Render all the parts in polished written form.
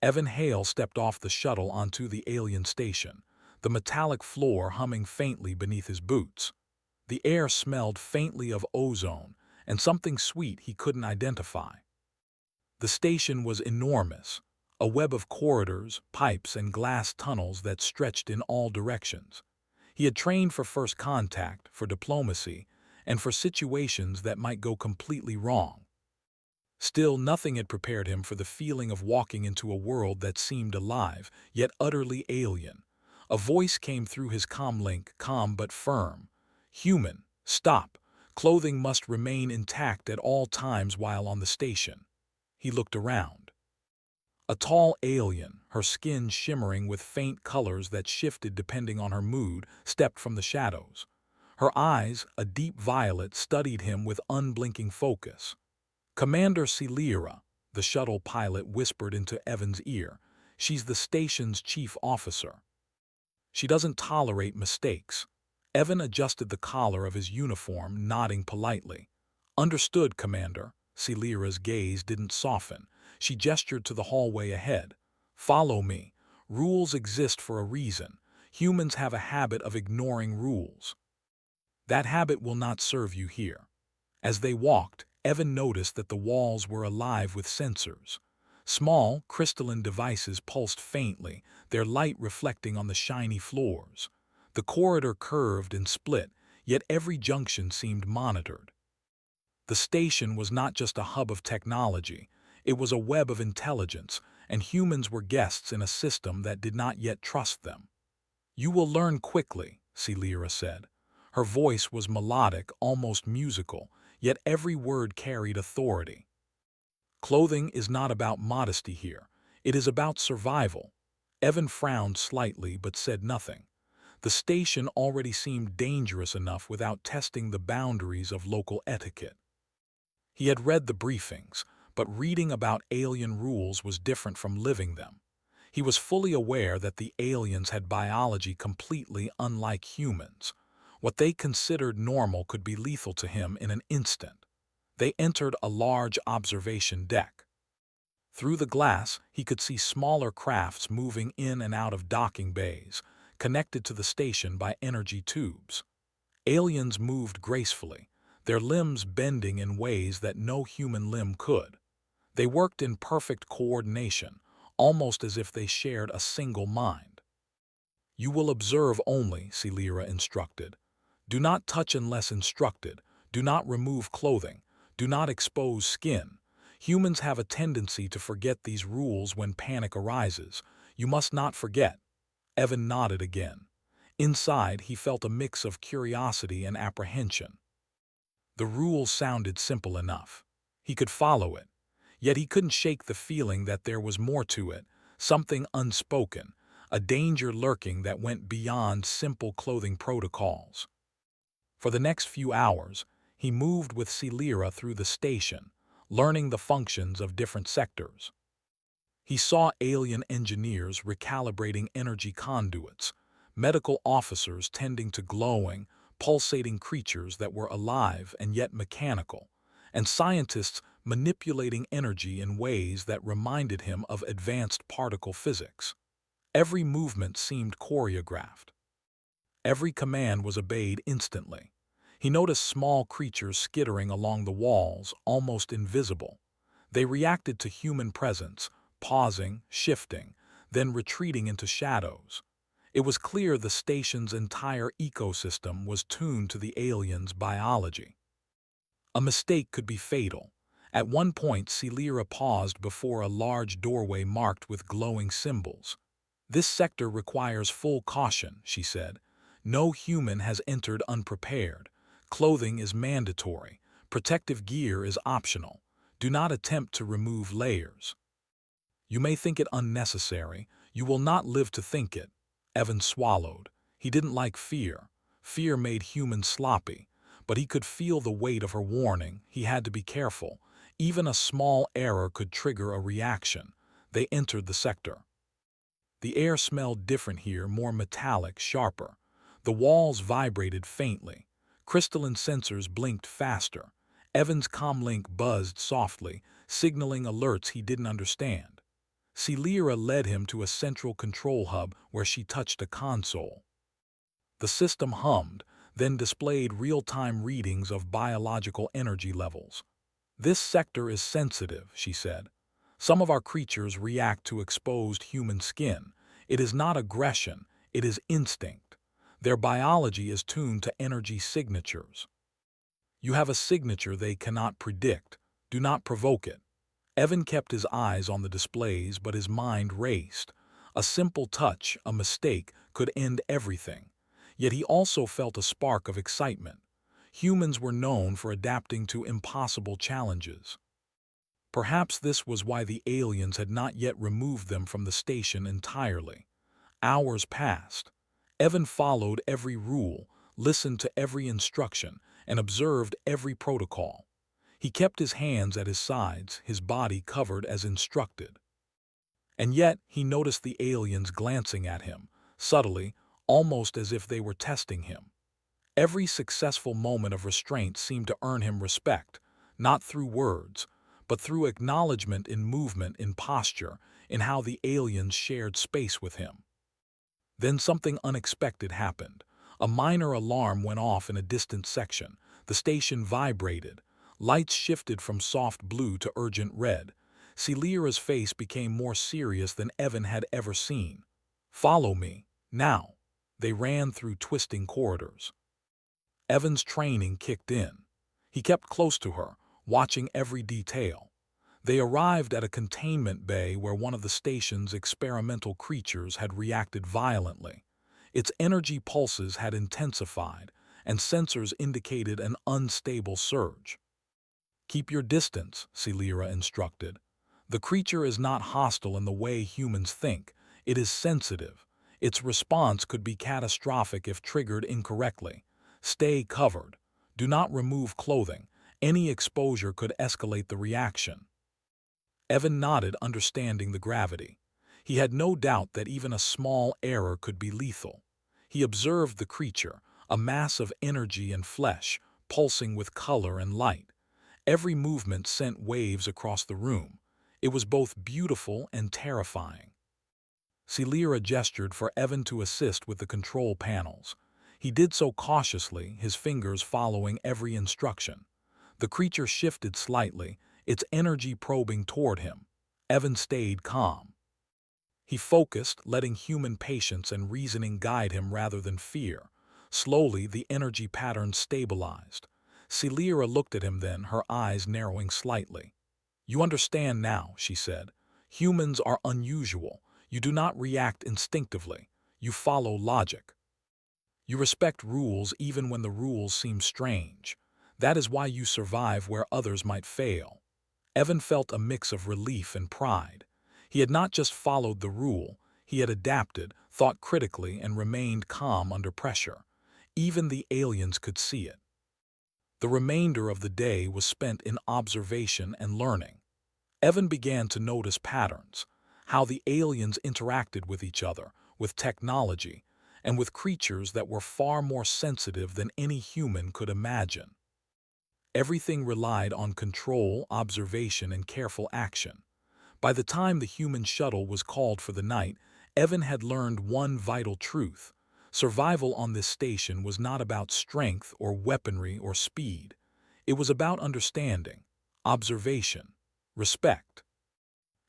Evan Hale stepped off the shuttle onto the alien station, the metallic floor humming faintly beneath his boots. The air smelled faintly of ozone and something sweet he couldn't identify. The station was enormous, a web of corridors, pipes, and glass tunnels that stretched in all directions. He had trained for first contact, for diplomacy, and for situations that might go completely wrong. Still, nothing had prepared him for the feeling of walking into a world that seemed alive, yet utterly alien. A voice came through his comlink, calm but firm. "Human, stop. Clothing must remain intact at all times while on the station." He looked around. A tall alien, her skin shimmering with faint colors that shifted depending on her mood, stepped from the shadows. Her eyes, a deep violet, studied him with unblinking focus. "Commander Celira," the shuttle pilot whispered into Evan's ear. "She's the station's chief officer. She doesn't tolerate mistakes." Evan adjusted the collar of his uniform, nodding politely. "Understood, Commander." Celira's gaze didn't soften. She gestured to the hallway ahead. "Follow me. Rules exist for a reason. Humans have a habit of ignoring rules. That habit will not serve you here." As they walked, Evan noticed that the walls were alive with sensors. Small, crystalline devices pulsed faintly, their light reflecting on the shiny floors. The corridor curved and split, yet every junction seemed monitored. The station was not just a hub of technology, it was a web of intelligence, and humans were guests in a system that did not yet trust them. "You will learn quickly," Celira said. Her voice was melodic, almost musical, yet every word carried authority. "Clothing is not about modesty here. It is about survival." Evan frowned slightly but said nothing. The station already seemed dangerous enough without testing the boundaries of local etiquette. He had read the briefings, but reading about alien rules was different from living them. He was fully aware that the aliens had biology completely unlike humans. What they considered normal could be lethal to him in an instant. They entered a large observation deck. Through the glass, he could see smaller crafts moving in and out of docking bays, connected to the station by energy tubes. Aliens moved gracefully, their limbs bending in ways that no human limb could. They worked in perfect coordination, almost as if they shared a single mind. "You will observe only," Celira instructed. "Do not touch unless instructed. Do not remove clothing. Do not expose skin. Humans have a tendency to forget these rules when panic arises. You must not forget." Evan nodded again. Inside, he felt a mix of curiosity and apprehension. The rules sounded simple enough. He could follow it. Yet he couldn't shake the feeling that there was more to it, something unspoken, a danger lurking that went beyond simple clothing protocols. For the next few hours, he moved with Celira through the station, learning the functions of different sectors. He saw alien engineers recalibrating energy conduits, medical officers tending to glowing, pulsating creatures that were alive and yet mechanical, and scientists manipulating energy in ways that reminded him of advanced particle physics. Every movement seemed choreographed. Every command was obeyed instantly. He noticed small creatures skittering along the walls, almost invisible. They reacted to human presence, pausing, shifting, then retreating into shadows. It was clear the station's entire ecosystem was tuned to the aliens' biology. A mistake could be fatal. At one point, Celira paused before a large doorway marked with glowing symbols. "This sector requires full caution," she said. "No human has entered unprepared. Clothing is mandatory. Protective gear is optional. Do not attempt to remove layers. You may think it unnecessary. You will not live to think it." Evan swallowed. He didn't like fear. Fear made humans sloppy. But he could feel the weight of her warning. He had to be careful. Even a small error could trigger a reaction. They entered the sector. The air smelled different here, more metallic, sharper. The walls vibrated faintly. Crystalline sensors blinked faster. Evan's comlink buzzed softly, signaling alerts he didn't understand. Celira led him to a central control hub where she touched a console. The system hummed, then displayed real-time readings of biological energy levels. "This sector is sensitive," she said. "Some of our creatures react to exposed human skin. It is not aggression, it is instinct. Their biology is tuned to energy signatures. You have a signature they cannot predict. Do not provoke it." Evan kept his eyes on the displays, but his mind raced. A simple touch, a mistake, could end everything. Yet he also felt a spark of excitement. Humans were known for adapting to impossible challenges. Perhaps this was why the aliens had not yet removed them from the station entirely. Hours passed. Evan followed every rule, listened to every instruction, and observed every protocol. He kept his hands at his sides, his body covered as instructed. And yet he noticed the aliens glancing at him, subtly, almost as if they were testing him. Every successful moment of restraint seemed to earn him respect, not through words, but through acknowledgement in movement, in posture, in how the aliens shared space with him. Then something unexpected happened. A minor alarm went off in a distant section. The station vibrated. Lights shifted from soft blue to urgent red. Celira's face became more serious than Evan had ever seen. "Follow me, now." They ran through twisting corridors. Evan's training kicked in. He kept close to her, watching every detail. They arrived at a containment bay where one of the station's experimental creatures had reacted violently. Its energy pulses had intensified, and sensors indicated an unstable surge. "Keep your distance," Celira instructed. "The creature is not hostile in the way humans think. It is sensitive. Its response could be catastrophic if triggered incorrectly. Stay covered. Do not remove clothing. Any exposure could escalate the reaction." Evan nodded, understanding the gravity. He had no doubt that even a small error could be lethal. He observed the creature, a mass of energy and flesh, pulsing with color and light. Every movement sent waves across the room. It was both beautiful and terrifying. Celira gestured for Evan to assist with the control panels. He did so cautiously, his fingers following every instruction. The creature shifted slightly, its energy probing toward him. Evan stayed calm. He focused, letting human patience and reasoning guide him rather than fear. Slowly, the energy pattern stabilized. Celira looked at him then, her eyes narrowing slightly. "You understand now," she said. "Humans are unusual. You do not react instinctively. You follow logic. You respect rules even when the rules seem strange. That is why you survive where others might fail." Evan felt a mix of relief and pride. He had not just followed the rule, he had adapted, thought critically, and remained calm under pressure. Even the aliens could see it. The remainder of the day was spent in observation and learning. Evan began to notice patterns, how the aliens interacted with each other, with technology, and with creatures that were far more sensitive than any human could imagine. Everything relied on control, observation, and careful action. By the time the human shuttle was called for the night, Evan had learned one vital truth. Survival on this station was not about strength or weaponry or speed. It was about understanding, observation, respect.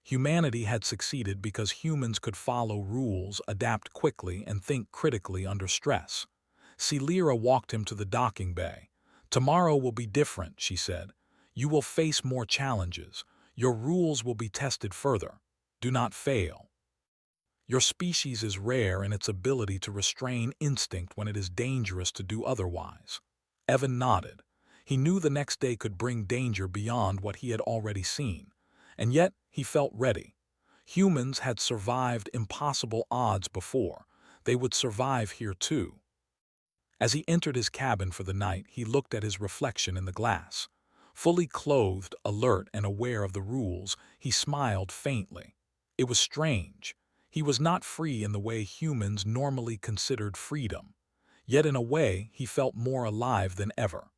Humanity had succeeded because humans could follow rules, adapt quickly, and think critically under stress. Celira walked him to the docking bay. "Tomorrow will be different," she said. "You will face more challenges. Your rules will be tested further. Do not fail. Your species is rare in its ability to restrain instinct when it is dangerous to do otherwise." Evan nodded. He knew the next day could bring danger beyond what he had already seen. And yet he felt ready. Humans had survived impossible odds before. They would survive here too. As he entered his cabin for the night, he looked at his reflection in the glass. Fully clothed, alert, and aware of the rules, he smiled faintly. It was strange. He was not free in the way humans normally considered freedom. Yet in a way, he felt more alive than ever.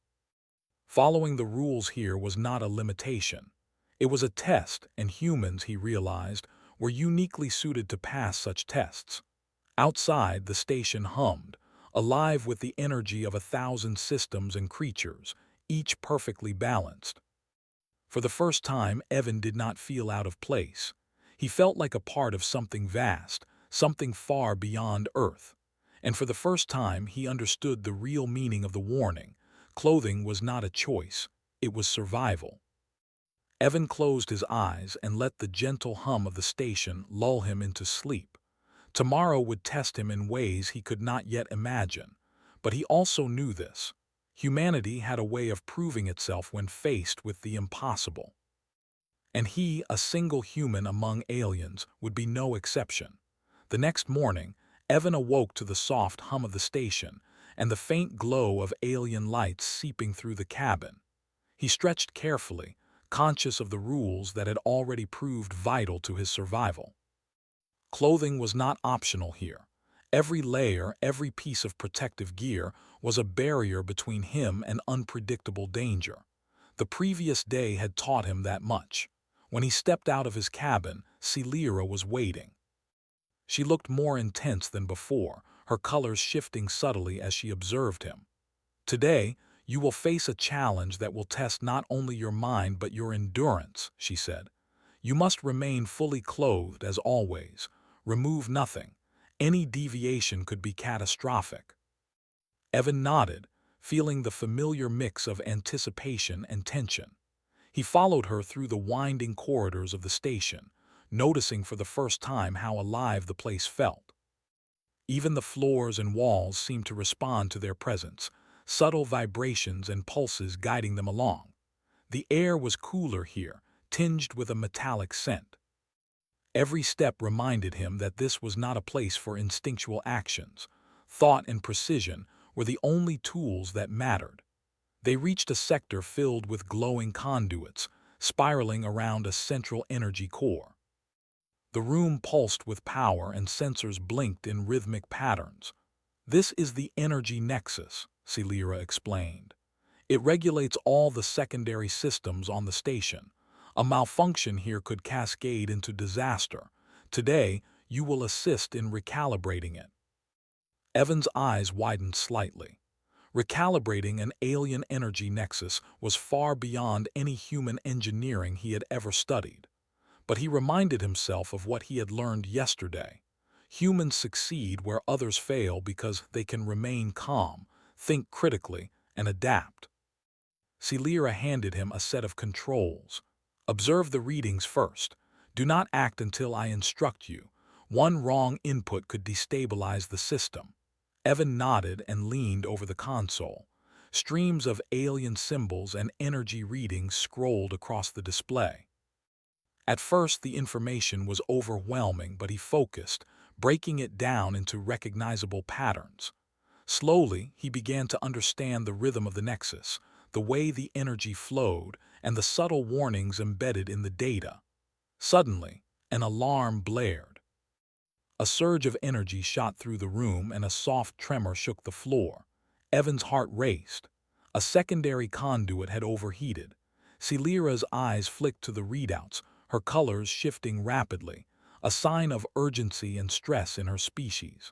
Following the rules here was not a limitation. It was a test, and humans, he realized, were uniquely suited to pass such tests. Outside, the station hummed, alive with the energy of 1,000 systems and creatures, each perfectly balanced. For the first time, Evan did not feel out of place. He felt like a part of something vast, something far beyond Earth. And for the first time, he understood the real meaning of the warning. Clothing was not a choice, it was survival. Evan closed his eyes and let the gentle hum of the station lull him into sleep. Tomorrow would test him in ways he could not yet imagine. But he also knew this. Humanity had a way of proving itself when faced with the impossible. And he, a single human among aliens, would be no exception. The next morning, Evan awoke to the soft hum of the station and the faint glow of alien lights seeping through the cabin. He stretched carefully, conscious of the rules that had already proved vital to his survival. Clothing was not optional here. Every layer, every piece of protective gear was a barrier between him and unpredictable danger. The previous day had taught him that much. When he stepped out of his cabin, Celira was waiting. She looked more intense than before, her colors shifting subtly as she observed him. "Today, you will face a challenge that will test not only your mind but your endurance," she said. "You must remain fully clothed as always. Remove nothing. Any deviation could be catastrophic." Evan nodded, feeling the familiar mix of anticipation and tension. He followed her through the winding corridors of the station, noticing for the first time how alive the place felt. Even the floors and walls seemed to respond to their presence, subtle vibrations and pulses guiding them along. The air was cooler here, tinged with a metallic scent. Every step reminded him that this was not a place for instinctual actions. Thought and precision were the only tools that mattered. They reached a sector filled with glowing conduits, spiraling around a central energy core. The room pulsed with power and sensors blinked in rhythmic patterns. "This is the energy nexus," Celira explained. "It regulates all the secondary systems on the station. A malfunction here could cascade into disaster. Today, you will assist in recalibrating it." Evan's eyes widened slightly. Recalibrating an alien energy nexus was far beyond any human engineering he had ever studied. But he reminded himself of what he had learned yesterday. Humans succeed where others fail because they can remain calm, think critically, and adapt. Celira handed him a set of controls. "Observe the readings first. Do not act until I instruct you. One wrong input could destabilize the system." Evan nodded and leaned over the console. Streams of alien symbols and energy readings scrolled across the display. At first, the information was overwhelming, but he focused, breaking it down into recognizable patterns. Slowly, he began to understand the rhythm of the nexus, the way the energy flowed, and the subtle warnings embedded in the data. Suddenly, an alarm blared. A surge of energy shot through the room and a soft tremor shook the floor. Evan's heart raced. A secondary conduit had overheated. Celira's eyes flicked to the readouts, her colors shifting rapidly, a sign of urgency and stress in her species.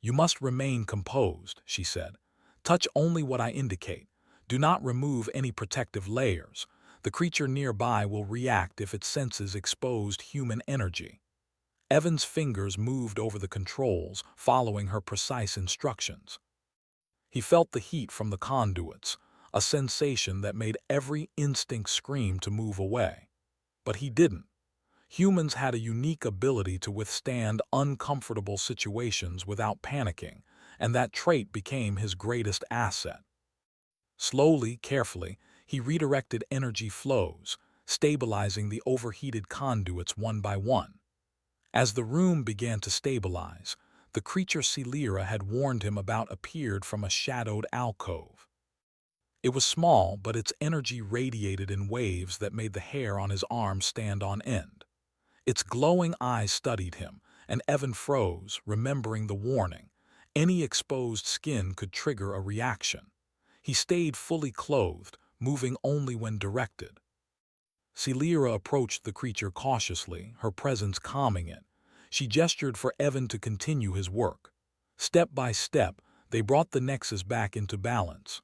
"You must remain composed," she said. "Touch only what I indicate. Do not remove any protective layers. The creature nearby will react if it senses exposed human energy." Evan's fingers moved over the controls, following her precise instructions. He felt the heat from the conduits, a sensation that made every instinct scream to move away. But he didn't. Humans had a unique ability to withstand uncomfortable situations without panicking, and that trait became his greatest asset. Slowly, carefully, he redirected energy flows, stabilizing the overheated conduits one by one. As the room began to stabilize, the creature Celira had warned him about appeared from a shadowed alcove. It was small, but its energy radiated in waves that made the hair on his arm stand on end. Its glowing eyes studied him, and Evan froze, remembering the warning. Any exposed skin could trigger a reaction. He stayed fully clothed, moving only when directed. Celira approached the creature cautiously, her presence calming it. She gestured for Evan to continue his work. Step by step, they brought the nexus back into balance.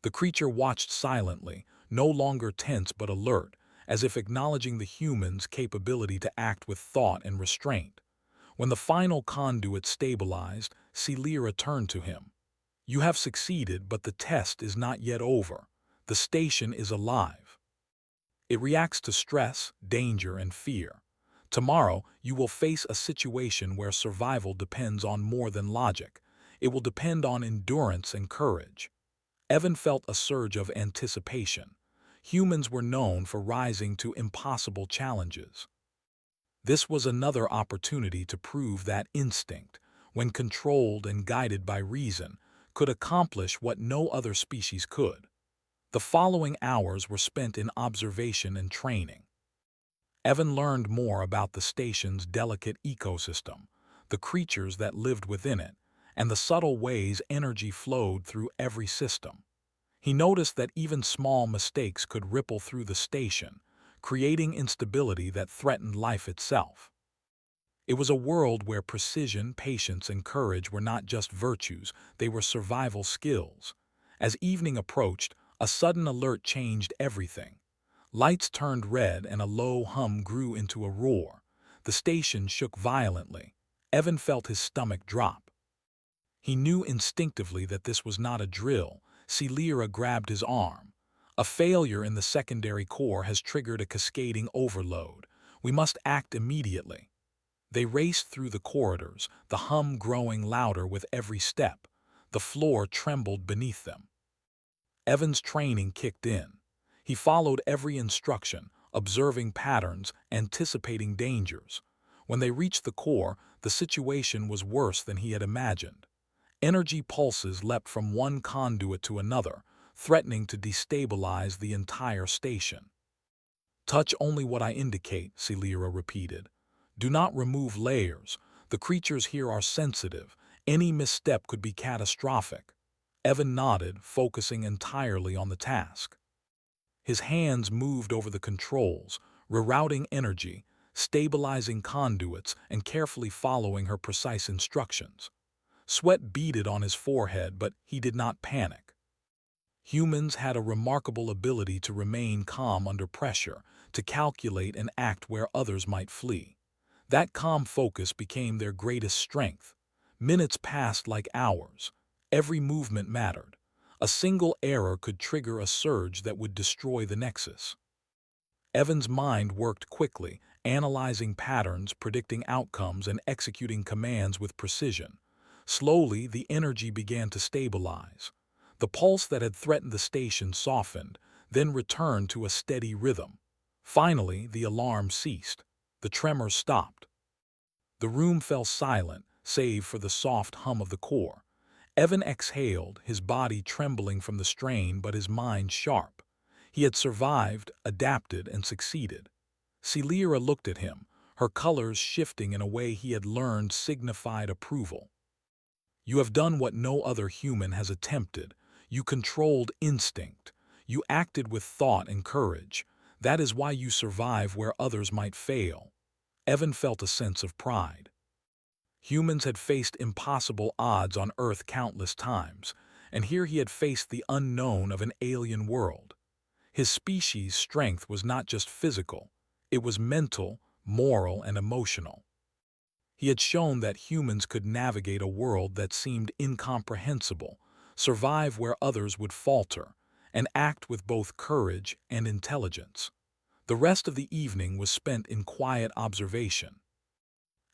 The creature watched silently, no longer tense but alert, as if acknowledging the human's capability to act with thought and restraint. When the final conduit stabilized, Celira turned to him. "You have succeeded, but the test is not yet over. The station is alive. It reacts to stress, danger, and fear. Tomorrow, you will face a situation where survival depends on more than logic. It will depend on endurance and courage." Evan felt a surge of anticipation. Humans were known for rising to impossible challenges. This was another opportunity to prove that instinct, when controlled and guided by reason, could accomplish what no other species could. The following hours were spent in observation and training. Evan learned more about the station's delicate ecosystem, the creatures that lived within it, and the subtle ways energy flowed through every system. He noticed that even small mistakes could ripple through the station, creating instability that threatened life itself. It was a world where precision, patience, and courage were not just virtues, they were survival skills. As evening approached, a sudden alert changed everything. Lights turned red and a low hum grew into a roar. The station shook violently. Evan felt his stomach drop. He knew instinctively that this was not a drill. Celira grabbed his arm. "A failure in the secondary core has triggered a cascading overload. We must act immediately." They raced through the corridors, the hum growing louder with every step. The floor trembled beneath them. Evan's training kicked in. He followed every instruction, observing patterns, anticipating dangers. When they reached the core, the situation was worse than he had imagined. Energy pulses leapt from one conduit to another, threatening to destabilize the entire station. "Touch only what I indicate," Celira repeated. "Do not remove layers. The creatures here are sensitive. Any misstep could be catastrophic." Evan nodded, focusing entirely on the task. His hands moved over the controls, rerouting energy, stabilizing conduits, and carefully following her precise instructions. Sweat beaded on his forehead, but he did not panic. Humans had a remarkable ability to remain calm under pressure, to calculate and act where others might flee. That calm focus became their greatest strength. Minutes passed like hours. Every movement mattered. A single error could trigger a surge that would destroy the nexus. Evan's mind worked quickly, analyzing patterns, predicting outcomes, and executing commands with precision. Slowly, the energy began to stabilize. The pulse that had threatened the station softened, then returned to a steady rhythm. Finally, the alarm ceased. The tremors stopped. The room fell silent, save for the soft hum of the core. Evan exhaled, his body trembling from the strain but his mind sharp. He had survived, adapted, and succeeded. Celira looked at him, her colors shifting in a way he had learned signified approval. "You have done what no other human has attempted. You controlled instinct. You acted with thought and courage. That is why you survive where others might fail." Evan felt a sense of pride. Humans had faced impossible odds on Earth countless times, and here he had faced the unknown of an alien world. His species' strength was not just physical, it was mental, moral, and emotional. He had shown that humans could navigate a world that seemed incomprehensible, survive where others would falter, and act with both courage and intelligence. The rest of the evening was spent in quiet observation.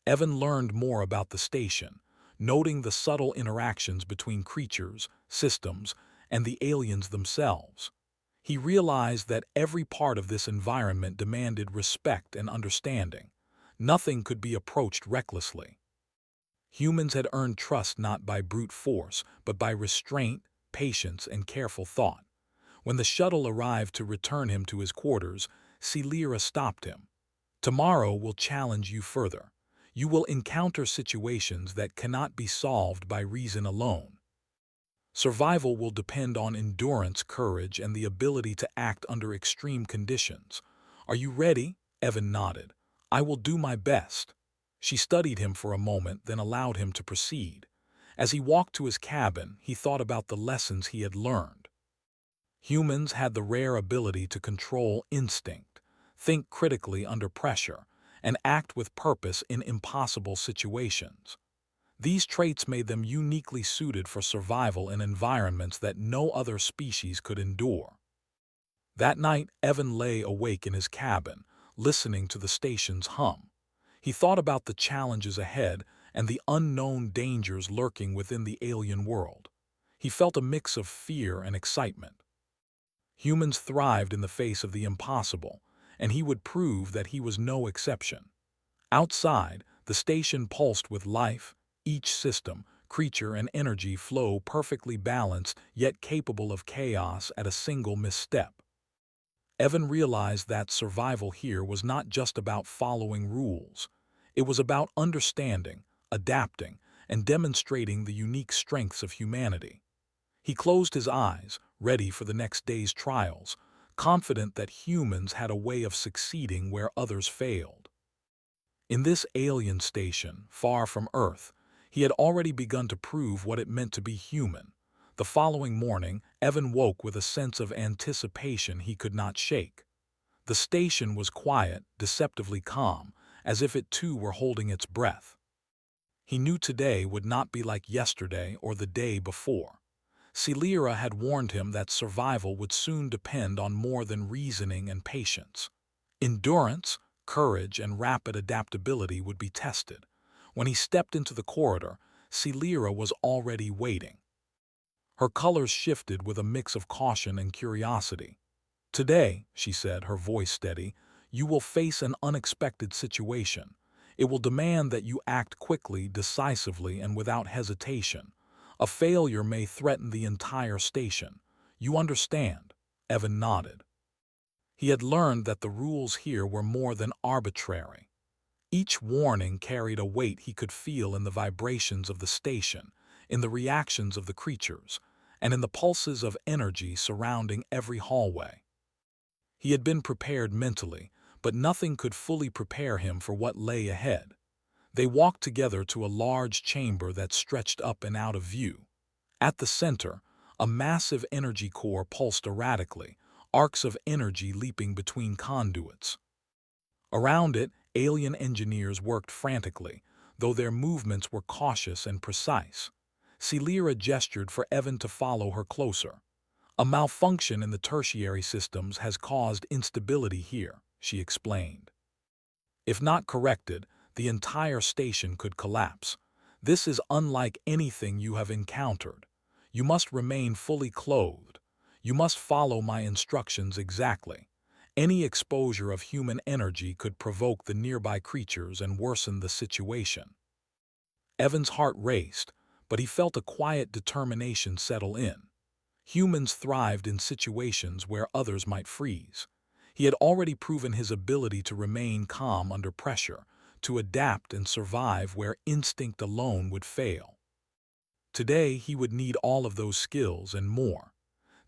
Evan learned more about the station, noting the subtle interactions between creatures, systems, and the aliens themselves. He realized that every part of this environment demanded respect and understanding. Nothing could be approached recklessly. Humans had earned trust not by brute force, but by restraint, patience, and careful thought. When the shuttle arrived to return him to his quarters, Celira stopped him. "Tomorrow will challenge you further. You will encounter situations that cannot be solved by reason alone. Survival will depend on endurance, courage, and the ability to act under extreme conditions. "Are you ready?" Evan nodded. "I will do my best." She studied him for a moment, then allowed him to proceed. As he walked to his cabin, he thought about the lessons he had learned. Humans had the rare ability to control instinct, think critically under pressure, and act with purpose in impossible situations. These traits made them uniquely suited for survival in environments that no other species could endure. That night, Evan lay awake in his cabin, listening to the station's hum. He thought about the challenges ahead and the unknown dangers lurking within the alien world. He felt a mix of fear and excitement. Humans thrived in the face of the impossible, and he would prove that he was no exception. Outside, the station pulsed with life, each system, creature, and energy flow perfectly balanced yet capable of chaos at a single misstep. Evan realized that survival here was not just about following rules. It was about understanding, adapting, and demonstrating the unique strengths of humanity. He closed his eyes, ready for the next day's trials, confident that humans had a way of succeeding where others failed. In this alien station, far from Earth, he had already begun to prove what it meant to be human. The following morning, Evan woke with a sense of anticipation he could not shake. The station was quiet, deceptively calm, as if it too were holding its breath. He knew today would not be like yesterday or the day before. Celira had warned him that survival would soon depend on more than reasoning and patience. Endurance, courage, and rapid adaptability would be tested. When he stepped into the corridor, Celira was already waiting. Her colors shifted with a mix of caution and curiosity. "Today," she said, her voice steady, "you will face an unexpected situation. It will demand that you act quickly, decisively, and without hesitation. A failure may threaten the entire station. You understand?" Evan nodded. He had learned that the rules here were more than arbitrary. Each warning carried a weight he could feel in the vibrations of the station, in the reactions of the creatures, and in the pulses of energy surrounding every hallway. He had been prepared mentally, but nothing could fully prepare him for what lay ahead. They walked together to a large chamber that stretched up and out of view. At the center, a massive energy core pulsed erratically, arcs of energy leaping between conduits. Around it, alien engineers worked frantically, though their movements were cautious and precise. Celira gestured for Evan to follow her closer. "A malfunction in the tertiary systems has caused instability here," she explained. "If not corrected, the entire station could collapse. This is unlike anything you have encountered. You must remain fully clothed. You must follow my instructions exactly. Any exposure of human energy could provoke the nearby creatures and worsen the situation." Evan's heart raced, but he felt a quiet determination settle in. Humans thrived in situations where others might freeze. He had already proven his ability to remain calm under pressure, to adapt and survive where instinct alone would fail. Today, he would need all of those skills and more.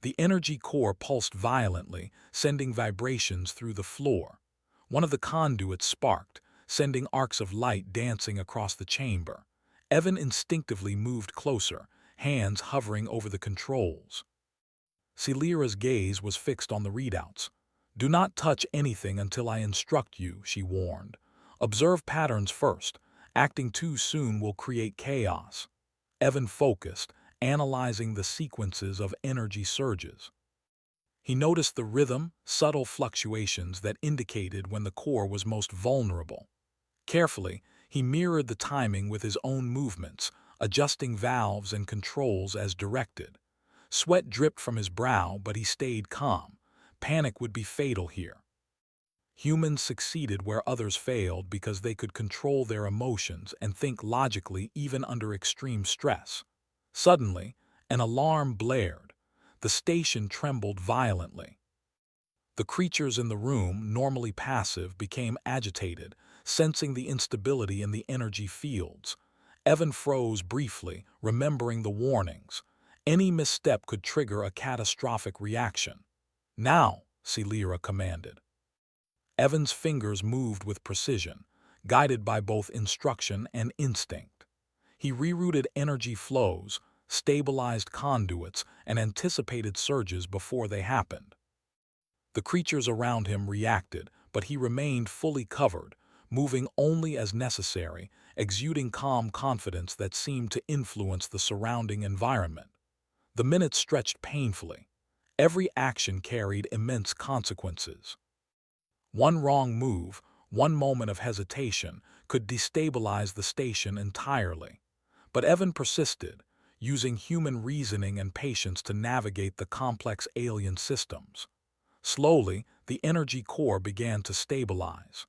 The energy core pulsed violently, sending vibrations through the floor. One of the conduits sparked, sending arcs of light dancing across the chamber. Evan instinctively moved closer, hands hovering over the controls. Celira's gaze was fixed on the readouts. "Do not touch anything until I instruct you," she warned. "Observe patterns first. Acting too soon will create chaos." Evan focused, analyzing the sequences of energy surges. He noticed the rhythm, subtle fluctuations that indicated when the core was most vulnerable. Carefully, he mirrored the timing with his own movements, adjusting valves and controls as directed. Sweat dripped from his brow, but he stayed calm. Panic would be fatal here. Humans succeeded where others failed because they could control their emotions and think logically even under extreme stress. Suddenly, an alarm blared. The station trembled violently. The creatures in the room, normally passive, became agitated, sensing the instability in the energy fields. Evan froze briefly, remembering the warnings. Any misstep could trigger a catastrophic reaction. "Now," Celira commanded. Evan's fingers moved with precision, guided by both instruction and instinct. He rerouted energy flows, stabilized conduits, and anticipated surges before they happened. The creatures around him reacted, but he remained fully covered, moving only as necessary, exuding calm confidence that seemed to influence the surrounding environment. The minutes stretched painfully. Every action carried immense consequences. One wrong move, one moment of hesitation, could destabilize the station entirely. But Evan persisted, using human reasoning and patience to navigate the complex alien systems. Slowly, the energy core began to stabilize.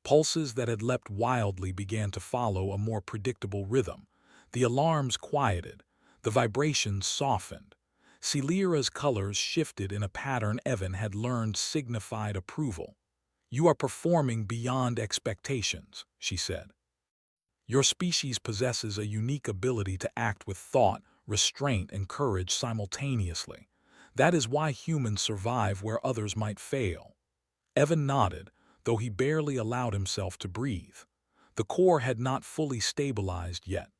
Pulses that had leapt wildly began to follow a more predictable rhythm. The alarms quieted, the vibrations softened. Celira's colors shifted in a pattern Evan had learned signified approval. "You are performing beyond expectations," she said. "Your species possesses a unique ability to act with thought, restraint, and courage simultaneously. That is why humans survive where others might fail." Evan nodded, though he barely allowed himself to breathe. The core had not fully stabilized yet.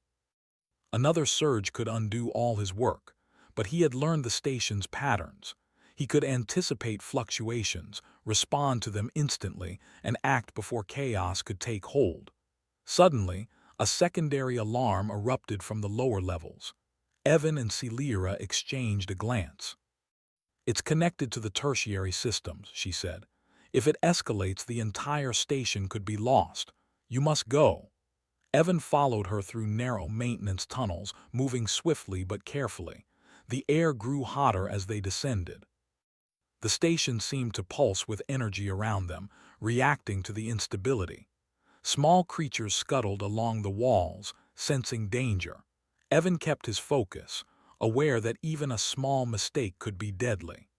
Another surge could undo all his work, but he had learned the station's patterns. He could anticipate fluctuations, respond to them instantly, and act before chaos could take hold. Suddenly, a secondary alarm erupted from the lower levels. Evan and Celira exchanged a glance. "It's connected to the tertiary systems," she said. "If it escalates, the entire station could be lost. You must go." Evan followed her through narrow maintenance tunnels, moving swiftly but carefully. The air grew hotter as they descended. The station seemed to pulse with energy around them, reacting to the instability. Small creatures scuttled along the walls, sensing danger. Evan kept his focus, aware that even a small mistake could be deadly.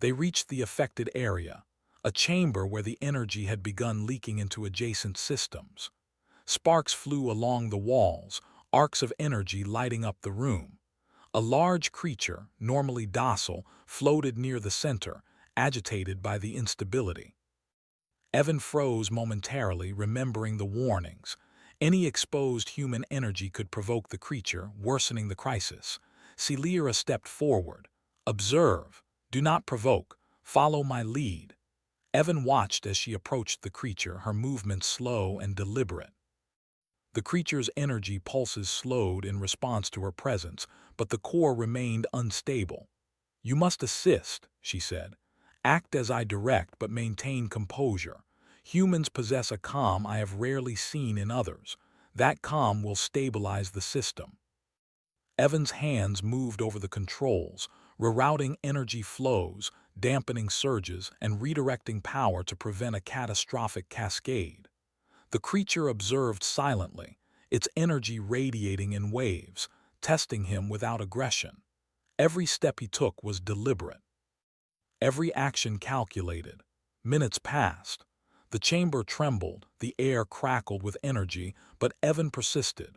They reached the affected area, a chamber where the energy had begun leaking into adjacent systems. Sparks flew along the walls, arcs of energy lighting up the room. A large creature, normally docile, floated near the center, agitated by the instability. Evan froze momentarily, remembering the warnings. Any exposed human energy could provoke the creature, worsening the crisis. Celira stepped forward. "Observe. Do not provoke. Follow my lead." Evan watched as she approached the creature, her movements slow and deliberate. The creature's energy pulses slowed in response to her presence, but the core remained unstable. "You must assist," she said. "Act as I direct, but maintain composure. Humans possess a calm I have rarely seen in others. That calm will stabilize the system." Evan's hands moved over the controls, rerouting energy flows, dampening surges, and redirecting power to prevent a catastrophic cascade. The creature observed silently, its energy radiating in waves, testing him without aggression. Every step he took was deliberate, every action calculated. Minutes passed. The chamber trembled, the air crackled with energy, but Evan persisted.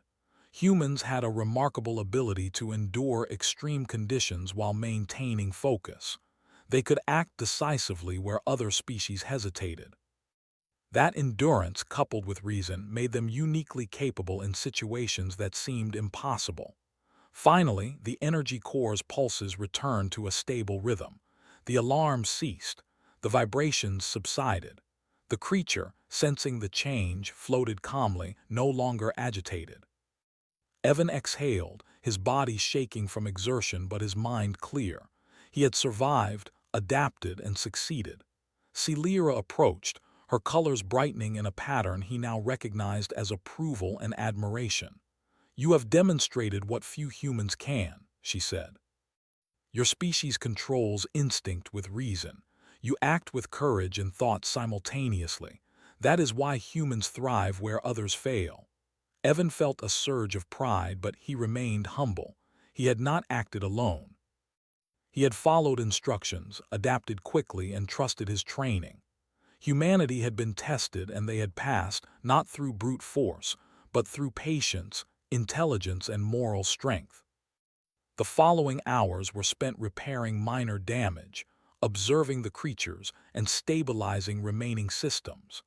Humans had a remarkable ability to endure extreme conditions while maintaining focus. They could act decisively where other species hesitated. That endurance, coupled with reason, made them uniquely capable in situations that seemed impossible. Finally, the energy core's pulses returned to a stable rhythm. The alarm ceased. The vibrations subsided. The creature, sensing the change, floated calmly, no longer agitated. Evan exhaled, his body shaking from exertion but his mind clear. He had survived, adapted, and succeeded. Celira approached, her colors brightening in a pattern he now recognized as approval and admiration. "You have demonstrated what few humans can," she said. "Your species controls instinct with reason. You act with courage and thought simultaneously. That is why humans thrive where others fail." Evan felt a surge of pride, but he remained humble. He had not acted alone. He had followed instructions, adapted quickly, and trusted his training. Humanity had been tested, and they had passed, not through brute force, but through patience, intelligence, and moral strength. The following hours were spent repairing minor damage, observing the creatures and stabilizing remaining systems.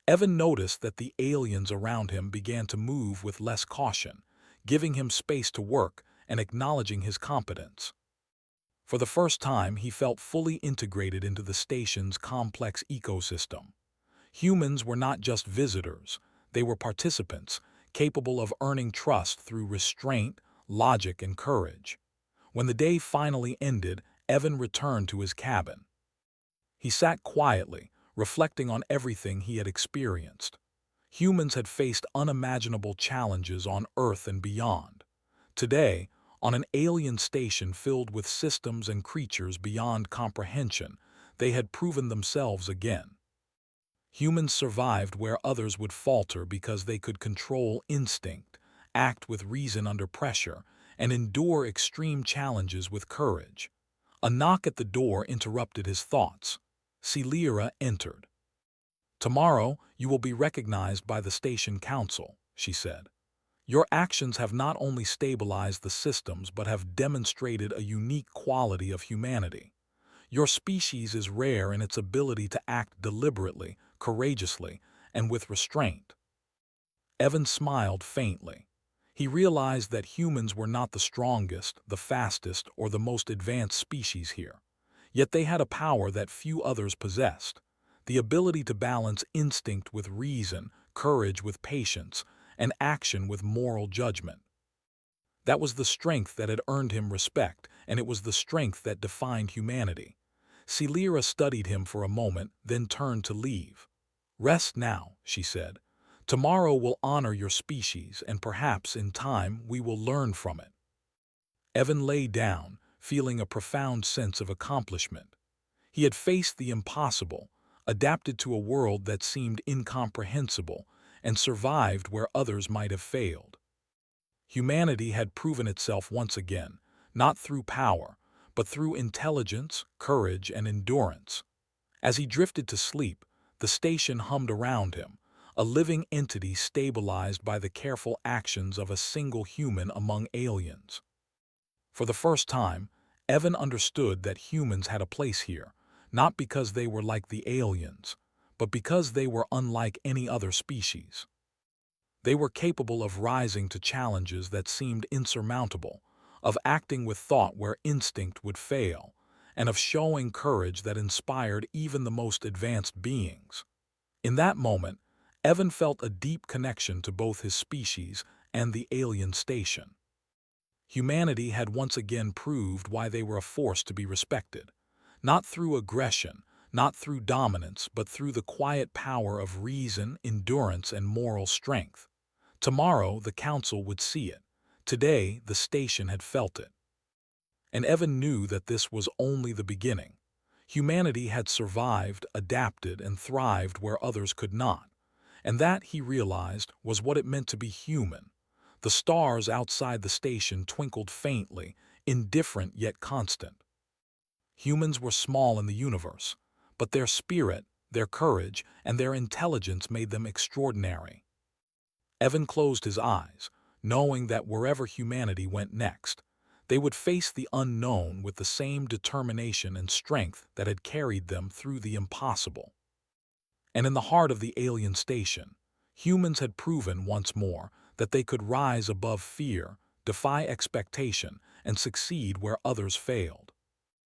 Evan noticed that the aliens around him began to move with less caution, giving him space to work and acknowledging his competence. For the first time, he felt fully integrated into the station's complex ecosystem. Humans were not just visitors, they were participants, capable of earning trust through restraint, logic, and courage. When the day finally ended, Evan returned to his cabin. He sat quietly, reflecting on everything he had experienced. Humans had faced unimaginable challenges on Earth and beyond. Today, on an alien station filled with systems and creatures beyond comprehension, they had proven themselves again. Humans survived where others would falter because they could control instinct, act with reason under pressure, and endure extreme challenges with courage. A knock at the door interrupted his thoughts. Celira entered. "Tomorrow, you will be recognized by the station council," she said. "Your actions have not only stabilized the systems but have demonstrated a unique quality of humanity. Your species is rare in its ability to act deliberately, courageously, and with restraint." Evan smiled faintly. He realized that humans were not the strongest, the fastest, or the most advanced species here. Yet they had a power that few others possessed: the ability to balance instinct with reason, courage with patience, and action with moral judgment. That was the strength that had earned him respect, and it was the strength that defined humanity. Celira studied him for a moment, then turned to leave. "Rest now," she said. "Tomorrow will honor your species, and perhaps, in time, we will learn from it." Evan lay down, feeling a profound sense of accomplishment. He had faced the impossible, adapted to a world that seemed incomprehensible, and survived where others might have failed. Humanity had proven itself once again, not through power, but through intelligence, courage, and endurance. As he drifted to sleep, the station hummed around him, a living entity stabilized by the careful actions of a single human among aliens. For the first time, Evan understood that humans had a place here, not because they were like the aliens, but because they were unlike any other species. They were capable of rising to challenges that seemed insurmountable, of acting with thought where instinct would fail, and of showing courage that inspired even the most advanced beings. In that moment, Evan felt a deep connection to both his species and the alien station. Humanity had once again proved why they were a force to be respected, not through aggression, not through dominance, but through the quiet power of reason, endurance, and moral strength. Tomorrow, the council would see it. Today, the station had felt it. And Evan knew that this was only the beginning. Humanity had survived, adapted, and thrived where others could not. And that, he realized, was what it meant to be human. The stars outside the station twinkled faintly, indifferent yet constant. Humans were small in the universe, but their spirit, their courage, and their intelligence made them extraordinary. Evan closed his eyes, knowing that wherever humanity went next, they would face the unknown with the same determination and strength that had carried them through the impossible. And in the heart of the alien station, humans had proven once more that they could rise above fear, defy expectation, and succeed where others failed.